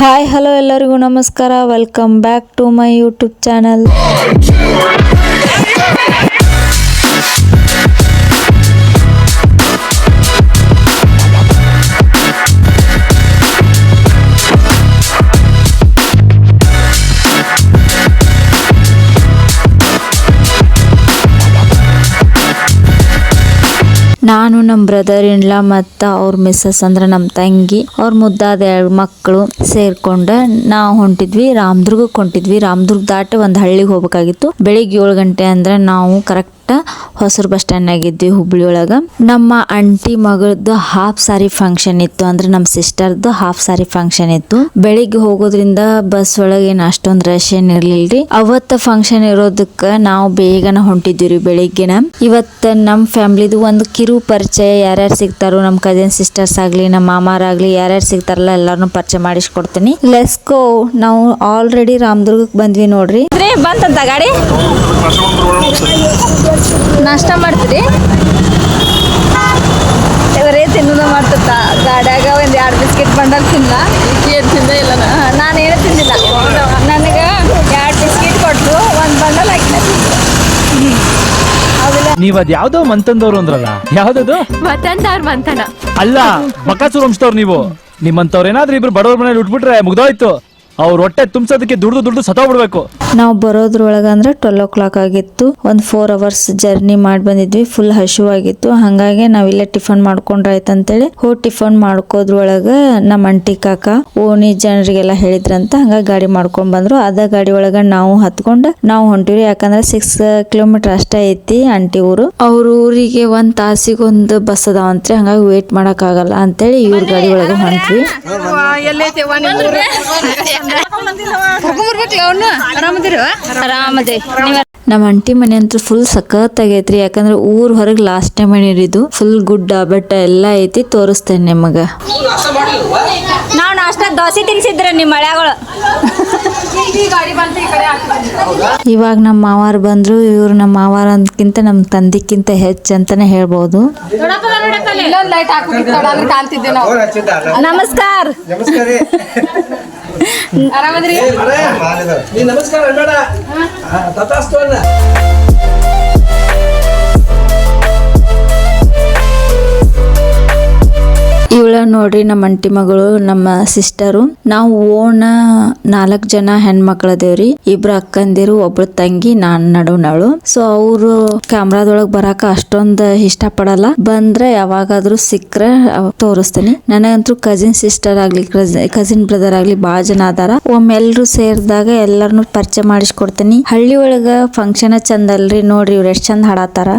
Hi hello ಎಲ್ಲರಿಗೂ ನಮಸ್ಕಾರ. Welcome back to my YouTube channel. ನಾನು ನಮ್ಮ ಬ್ರದರ್ ಇನ್ಲ ಮತ್ತು ಅವ್ರ ಮಿಸ್ಸಸ್ ಅಂದ್ರೆ ನಮ್ಮ ತಂಗಿ ಅವ್ರ ಮುದ್ದಾದ 2 ಮಕ್ಕಳು ಸೇರ್ಕೊಂಡು ನಾವು ಹೊಂಟಿದ್ವಿ. ರಾಮದುರ್ಗಕ್ಕೆ ಹೊಂಟಿದ್ವಿ. ರಾಮದುರ್ಗ ದಾಟಿ ಒಂದು ಹಳ್ಳಿಗೆ ಹೋಗ್ಬೇಕಾಗಿತ್ತು. ಬೆಳಿಗ್ಗೆ 7 ಗಂಟೆ ಅಂದ್ರೆ ನಾವು ಕರೆಕ್ಟ್ ಹೊಸೂರು ಬಸ್ ಸ್ಟ್ಯಾಂಡ್ ಆಗಿದ್ವಿ ಹುಬ್ಳಿ ಒಳಗ. ನಮ್ಮ ಆಂಟಿ ಮಗಳದ್ದು ಹಾಫ್ ಸಾರಿ ಫಂಕ್ಷನ್ ಇತ್ತು, ಅಂದ್ರೆ ನಮ್ಮ ಸಿಸ್ಟರ್ದು ಹಾಫ್ ಸಾರಿ ಫಂಕ್ಷನ್ ಇತ್ತು. ಬೆಳಿಗ್ಗೆ ಹೋಗೋದ್ರಿಂದ ಬಸ್ ಒಳಗೆ ಏನು ಅಷ್ಟೊಂದು ರಶ್ ಏನ್ ಇರ್ಲಿಲ್ರಿ. ಅವತ್ತ ಫಂಕ್ಷನ್ ಇರೋದಕ್ಕೆ ನಾವು ಬೇಗನ ಹೊಂಟಿದ್ವಿ ಬೆಳಿಗ್ಗೆನ. ಇವತ್ತು ನಮ್ಮ ಫ್ಯಾಮಿಲಿದು ಒಂದು ಕಿರು ಪರಿಚಯ ಯಾರ್ಯಾರು ಸಿಗ್ತಾರೋ, ನಮ್ಮ ಕಸಿನ್ ಸಿಸ್ಟರ್ಸ್ ಆಗ್ಲಿ, ನಮ್ಮ ಮಾಮಾರಾಗ್ಲಿ, ಯಾರ್ಯಾರು ಸಿಗ್ತಾರಲ್ಲ ಎಲ್ಲಾರನು ಪರಿಚಯ ಮಾಡಿಸ್ಕೊಡ್ತೀನಿ. Let's go. ನಾವು ಆಲ್ರೆಡಿ ರಾಮದುರ್ಗಕ್ಕೆ ಬಂದ್ವಿ ನೋಡ್ರಿ. ಬಂತಂತ ಗಾಡಿ ನಾಷ್ಟ ಮಾಡ್ತೀರಿ ಇವರೇ ತಿನ್ನೋದು ಮಾಡ್ತತ್ತ ಗಾಡ್ಯಾಗ ಒಂದು 2 ಬಿಸ್ಕೆಟ್ ಬಂಡಲ್ ತಿನ್ನ ತಿಂದ ಇಲ್ಲ ನಾನೇನು ತಿಂದಿಲ್ಲ. ನನಗೆ 2 ಬಿಸ್ಕೆಟ್ ಕೊಟ್ಟರು, 1 ಬಂಡಲ್ ಹಾಕಿನ ನೀವ್ ಅದ್ ಯಾವ್ದೋ ಮಂತಂದವ್ರು ಅಂದ್ರಲ್ಲ, ಯಾವ್ದದು ಮಂತನ ಅಲ್ಲ, ಬಕಾಸುರ ವಂಶದವ್ರು ನೀವು. ನಿಮ್ಮಂತವ್ರು ಏನಾದ್ರೂ ಇಬ್ರು ಬಡವ್ರ ಮನೇಲಿ ಉಟ್ಬಿಟ್ರೆ ಮುಗ್ದೋಯ್ತು. ಅವ್ರ ಹೊಟ್ಟೆ ತುಂಬಿಸೋದಕ್ಕೆ ದುಡ್ದು ಸತ್ತೋಗ್ಬಿಡ್ಬೇಕು. ನಾವು ಬರೋದ್ರೊಳಗ ಅಂದ್ರೆ 12 o'clock ಆಗಿತ್ತು. ಒಂದು 4 hours ಜರ್ನಿ ಮಾಡಿ ಬಂದಿದ್ವಿ. ಫುಲ್ ಹಸಿವಾಗಿತ್ತು. ಹಾಗಾಗಿ ನಾವಿಲ್ಲೇ ಟಿಫನ್ ಮಾಡ್ಕೊಂಡ್ರಾಯ್ತು ಅಂತೇಳಿ ಟಿಫನ್ ಮಾಡ್ಕೋದ್ರೊಳಗ ನಮ್ಮ ಅಂಟಿ ಕಾಕ ಓಣಿ ಜನರಿಗೆಲ್ಲ ಹೇಳಿದ್ರಂತ. ಹಂಗಾಗಿ ಗಾಡಿ ಮಾಡ್ಕೊಂಡ್ ಬಂದ್ರು. ಅದ ಗಾಡಿ ಒಳಗ ನಾವು ಹತ್ಕೊಂಡು ನಾವು ಹೊಂಟಿವ್ರಿ. ಯಾಕಂದ್ರೆ 6 kilometer ಅಷ್ಟೇ ಐತಿ ಅಂಟಿ ಊರು. ಅವ್ರ ಊರಿಗೆ 1 ತಾಸಿಗೆ ಒಂದು ಬಸ್ ಅದಾವಂತ್ರಿ. ಹಂಗಾಗಿ ವೇಟ್ ಮಾಡಕ್ ಆಗಲ್ಲ ಅಂತೇಳಿ ಇವ್ರ ಗಾಡಿ ಒಳಗ ಹೊಂಟ್ವಿ. ನಮ್ಮ ಅಂಟಿ ಮನೆ ಅಂತೂ ಫುಲ್ ಸಖತ್ ಆಗೈತ್ರಿ. ಯಾಕಂದ್ರೆ ಊರ್ ಹೊರಗೆ ಲಾಸ್ಟ್ ಟೈಮ್ ಏನಿರಿದು ಫುಲ್ ಗುಡ್ಡ ಬೆಟ್ಟ ಎಲ್ಲ ಐತಿ. ತೋರಿಸ್ತೇನೆ ನಿಮಗ. ನಾವು ನಾಷ್ಟ ದೋಸೆ ತಿನ್ಸಿದ್ರೆ ನಿಮ್ಮ ಮಳೆಗಳು. ಇವಾಗ ನಮ್ಮ ಮಾವಾರ್ ಬಂದ್ರು. ಇವ್ರು ನಮ್ಮ ಮಾವಾರ ಅಂದ್ಕಿಂತ ನಮ್ಮ ತಂದಿಕ್ಕಿಂತ ಹೆಚ್ಚು ಅಂತಾನೆ ಹೇಳ್ಬೋದು. ನಮಸ್ಕಾರ. ಆರಾಮದ್ರಿ? ನಮಸ್ಕಾರ ಬೇಡ ತಥಾಸ್ತು ಅಲ್ಲ. ಇವಳ ನೋಡ್ರಿ ನಮ್ಮ ಅಂಟಿ ಮಗಳು, ನಮ್ಮ ಸಿಸ್ಟರು. ನಾವು ಓಣ 4 ಜನ ಹೆಣ್ಮಕ್ಳದೇವ್ರಿ. 2 ಅಕ್ಕಂದಿರು, ಒಬ್ಳು ತಂಗಿ, ನಾನ್ ನಡುವನಳು. ಸೊ ಅವರು ಕ್ಯಾಮ್ರಾದೊಳಗ್ ಬರಾಕ ಅಷ್ಟೊಂದ್ ಇಷ್ಟ ಪಡಲ್ಲ. ಬಂದ್ರೆ ಯಾವಾಗಾದ್ರೂ ಸಿಕ್ಕ್ರೆ ತೋರಿಸ್ತೀನಿ. ನನಗಂತೂ ಕಸಿನ್ ಸಿಸ್ಟರ್ ಆಗ್ಲಿ, ಕಸಿನ್ ಬ್ರದರ್ ಆಗ್ಲಿ ಬಾಳ ಜನ ಅದಾರ. ಒಮ್ಮೆಲ್ರು ಸೇರಿದಾಗ ಎಲ್ಲರನ್ನು ಪರಿಚಯ ಮಾಡಿಸ್ಕೊಡ್ತೀನಿ. ಹಳ್ಳಿ ಒಳಗ ಫಂಕ್ಷನ್ ಚಂದ ಅಲ್ರಿ. ನೋಡ್ರಿ ಇವ್ರು ಎಷ್ಟ್ ಚಂದ ಹಾಡತಾರ.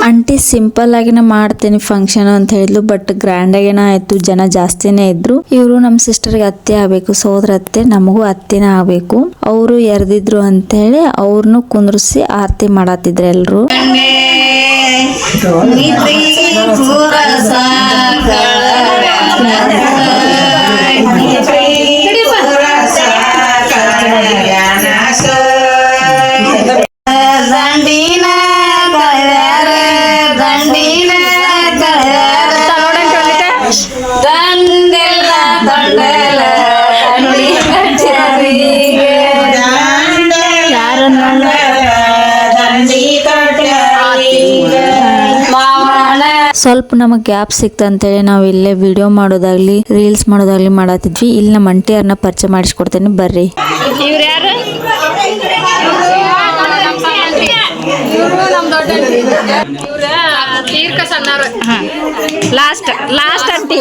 ಅಂಟಿ ಸಿಂಪಲ್ ಆಗಿನ ಮಾಡ್ತೀನಿ ಫಂಕ್ಷನ್ ಅಂತ ಹೇಳಿದ್ಲು. ಬಟ್ ಗ್ರ್ಯಾಂಡ್ ಆಗಿನ ಆಯ್ತು. ಜನ ಜಾಸ್ತಿನೇ ಇದ್ರು. ಇವ್ರು ನಮ್ಮ ಸಿಸ್ಟರ್ಗೆ ಅತ್ತೆ ಆಗ್ಬೇಕು, ಸೋದರ ಅತ್ತೆ. ನಮಗೂ ಅತ್ತೆನ ಆಗ್ಬೇಕು. ಅವರು ಎರ್ದಿದ್ರು ಅಂತ ಹೇಳಿ ಅವ್ರನ್ನು ಕುಂದ್ರಿಸಿ ಆರತಿ ಮಾಡತ್ತಿದ್ರು ಎಲ್ರು. ಸ್ವಲ್ಪ ನಮಗೆ ಗ್ಯಾಪ್ ಸಿಕ್ತ ಅಂತೇಳಿ ನಾವು ಇಲ್ಲೇ ವಿಡಿಯೋ ಮಾಡೋದಾಗ್ಲಿ, ರೀಲ್ಸ್ ಮಾಡೋದಾಗ್ಲಿ ಮಾಡತ್ತಿದ್ವಿ. ಇಲ್ಲಿ ನಮ್ಮ ಅಂಟಿಯರ್ನ ಪರಿಚಯ ಮಾಡಿಸ್ಕೊಡ್ತೇನೆ, ಬರ್ರಿ. ಲಾಸ್ಟ್ ಅಂಟಿ.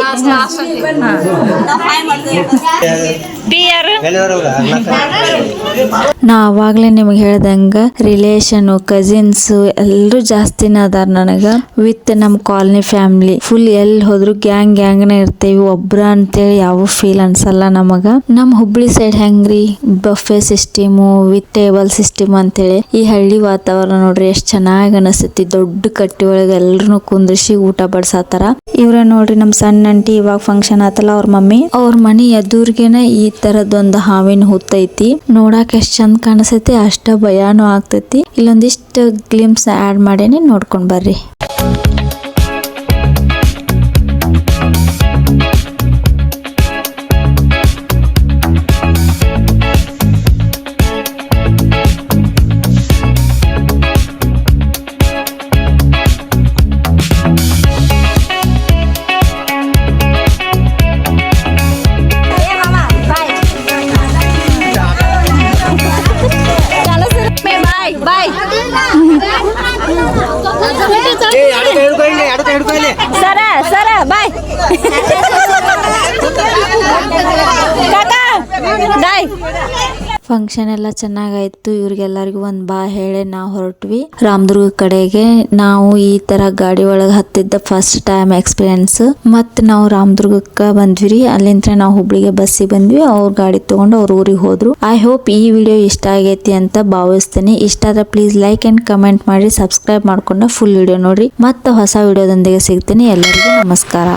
ನಾ ಅವಾಗ್ಲೇ ನಿಮ್ಗೆ ಹೇಳ್ದಂಗ ರಿಲೇಷನ್, ಕಸಿನ್ಸ್ ಎಲ್ಲರೂ ಜಾಸ್ತಿನ ಅದಾರ ನನಗ. ವಿತ್ ನಮ್ ಕಾಲನಿ ಫ್ಯಾಮಿಲಿ ಫುಲ್ ಎಲ್ಲಿ ಹೋದ್ರು ಗ್ಯಾಂಗ್ನ ಇರ್ತೇವಿ. ಒಬ್ರ ಅಂತೇಳಿ ಯಾವ ಫೀಲ್ ಅನ್ಸಲ್ಲ ನಮಗ. ನಮ್ ಹುಬ್ಳಿ ಸೈಡ್ ಹೆಂಗ್ರಿ buffet system with table system ಅಂತೇಳಿ. ಈ ಹಳ್ಳಿ ವಾತಾವರಣ ನೋಡ್ರಿ ಎಷ್ಟ್ ಚೆನ್ನಾಗಿ ಅನಿಸ್ತೈತಿ. ದೊಡ್ಡ ಕಟ್ಟಿ ಒಳಗೆ ಎಲ್ರು ಕುಂದ್ರಿಸಿ ಊಟ ಬಡ್ಸಾತಾರ. ಇವ್ರ ನೋಡ್ರಿ ನಮ್ ಸಣ್ಣ ಅಂಟಿ ಇವಾಗ ಫಂಕ್ಷನ್ ಆತಲ್ಲ ಅವ್ರ ಮಮ್ಮಿ. ಅವ್ರ ಮನಿ ಎದುರ್ಗೆನ ಈ ತರದೊಂದು ಒಂದು ಹಾವಿನ ಹುತ್ತೈತಿ. ನೋಡಾಕ ಎಷ್ಟ್ ಚಂದ ಕಾಣಿಸೈತಿ ಅಷ್ಟ ಭಯಾನು ಆಗ್ತೈತಿ. ಇಲ್ಲೊಂದಿಷ್ಟು ಗ್ಲಿಮ್ಸ್ ಆಡ್ ಮಾಡೇನಿ, ನೋಡ್ಕೊಂಡ್ ಬರ್ರಿ. ಬಾಯ್ ಸರ ಬಾಯ್ ಬಾಯ್. ಫಂಕ್ಷನ್ ಎಲ್ಲ ಚೆನ್ನಾಗಾಯ್ತು. ಇವ್ರಿಗೆಲ್ಲರಿಗೂ ಒಂದ್ ಬಾ ಹೇಳಿ ನಾವು ಹೊರಟ್ವಿ ರಾಮದುರ್ಗ ಕಡೆಗೆ. ನಾವು ಈ ತರ ಗಾಡಿ ಒಳಗೆ ಹತ್ತಿದ್ದ ಫಸ್ಟ್ ಟೈಮ್ ಎಕ್ಸ್ಪೀರಿಯನ್ಸ್. ಮತ್ ನಾವು ರಾಮದುರ್ಗಕ್ಕ ಬಂದ್ವಿ. ಅಲ್ಲಿಂದ ನಾವು ಹುಬ್ಳಿಗೆ ಬಸ್ಸಿಗೆ ಬಂದ್ವಿ. ಅವ್ರ ಗಾಡಿ ತಗೊಂಡು ಅವ್ರ ಊರಿಗೆ ಹೋದ್ರು. ಐ ಹೋಪ್ ಈ ವಿಡಿಯೋ ಇಷ್ಟ ಆಗೈತಿ ಅಂತ ಭಾವಿಸ್ತೀನಿ. ಇಷ್ಟ ಆದ್ರೆ ಪ್ಲೀಸ್ ಲೈಕ್ ಅಂಡ್ ಕಮೆಂಟ್ ಮಾಡಿ, ಸಬ್ಸ್ಕ್ರೈಬ್ ಮಾಡ್ಕೊಂಡು ಫುಲ್ ವಿಡಿಯೋ ನೋಡ್ರಿ. ಮತ್ತೆ ಹೊಸ ವಿಡಿಯೋದೊಂದಿಗೆ ಸಿಗ್ತೀನಿ. ಎಲ್ಲರಿಗೂ ನಮಸ್ಕಾರ.